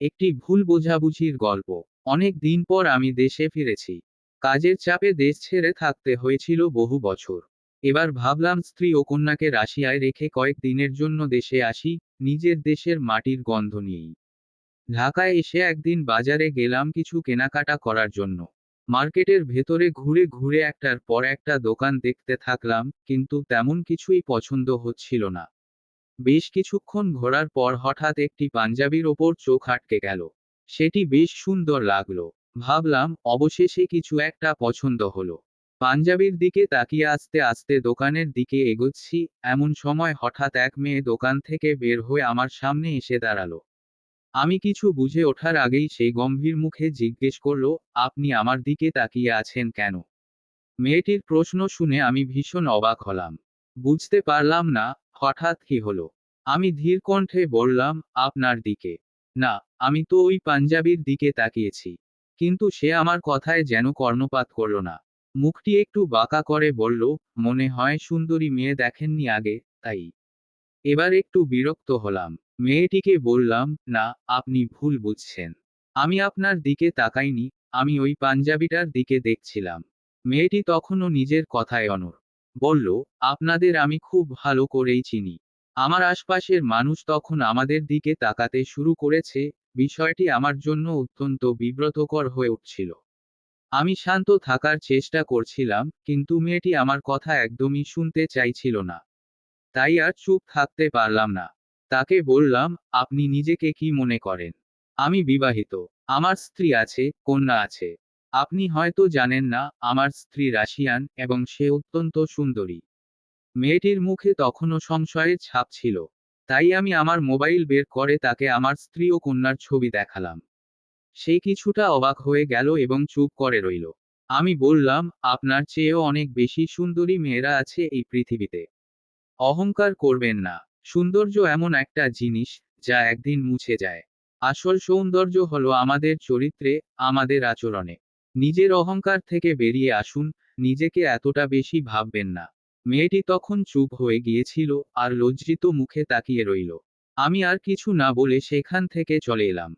একটি ভুল বোঝাবুঝির গল্প। অনেক দিন পর আমি দেশে ফিরেছি। কাজের চাপে দেশ ছেড়ে থাকতে হয়েছিল বহু বছর। এবার ভাবলাম স্ত্রী ও কন্যাকে রাশিয়ায় রেখে কয়েক দিনের জন্য দেশে আসি, নিজের দেশের মাটির গন্ধ নিয়েই। ঢাকায় এসে একদিন বাজারে গেলাম কিছু কেনাকাটা করার জন্য। মার্কেটের ভেতরে ঘুরে ঘুরে একটার পর একটা দোকান দেখতে থাকলাম, কিন্তু তেমন কিছুই পছন্দ হচ্ছিল না। বেশ কিছুক্ষণ ঘোরার পর হঠাৎ একটি পাঞ্জাবির ওপর চোখ আটকে গেল। সেটি বেশ সুন্দর লাগলো। ভাবলাম অবশেষে কিছু একটা পছন্দ হলো। পাঞ্জাবির দিকে তাকিয়ে আস্তে আস্তে দোকানের দিকে এগোচ্ছি, এমন সময় হঠাৎ এক মেয়ে দোকান থেকে বের হয়ে আমার সামনে এসে দাঁড়ালো। আমি কিছু বুঝে ওঠার আগেই সেই গম্ভীর মুখে জিজ্ঞেস করলো, আপনি আমার দিকে তাকিয়ে আছেন কেন? মেয়েটির প্রশ্ন শুনে আমি ভীষণ অবাক হলাম। বুঝতে পারলাম না হঠাৎ কি হলো। আমি ধীর কণ্ঠে বললাম, আপনার দিকে না, আমি তো ওই পাঞ্জাবির দিকে তাকিয়েছি। কিন্তু সে আমার কথায় যেন কর্ণপাত করল না। মুখটি একটু বাঁকা করে বলল, মনে হয় সুন্দরী মেয়ে দেখেননি আগে, তাই। এবার একটু বিরক্ত হলাম। মেয়েটিকে বললাম, না, আপনি ভুল বুঝছেন। আমি আপনার দিকে তাকাইনি, আমি ওই পাঞ্জাবিটার দিকে দেখছিলাম। মেয়েটি তখনও নিজের কথায় অনড়। বলল, আপনাদের আমি খুব ভালো করেই চিনি। আমার আশপাশের মানুষ তখন আমাদের দিকে তাকাতে শুরু করেছে। বিষয়টি আমার জন্য অত্যন্ত বিব্রতকর হয়ে উঠছিল। আমি শান্ত থাকার চেষ্টা করছিলাম, কিন্তু মেয়েটি আমার কথা একদমই শুনতে চাইছিল না। তাই আর চুপ থাকতে পারলাম না। তাকে বললাম, আপনি নিজেকে কি মনে করেন? আমি বিবাহিত। আমার স্ত্রী আছে, কন্যা আছে। আপনি হয়তো জানেন না, আমার স্ত্রী রাশিয়ান এবং সে অত্যন্ত সুন্দরী। মেয়েটির মুখে তখনও সংশয়ের ছাপ ছিল। তাই আমি আমার মোবাইল বের করে তাকে আমার স্ত্রী ও কন্যার ছবি দেখালাম। সে কিছুটা অবাক হয়ে গেল এবং চুপ করে রইল। আমি বললাম, আপনার চেয়েও অনেক বেশি সুন্দরী মেয়েরা আছে এই পৃথিবীতে। অহংকার করবেন না। সৌন্দর্য এমন একটা জিনিস যা একদিন মুছে যায়। আসল সৌন্দর্য হলো আমাদের চরিত্রে, আমাদের আচরণে। নিজের অহংকার থেকে বেরিয়ে আসুন, নিজেকে এতটা বেশি ভাববেন না। মেয়েটি তখন চুপ হয়ে গিয়েছিল আর লজ্জিত মুখে তাকিয়ে রইল। আমি আর কিছু না বলে সেখান থেকে চলে এলাম।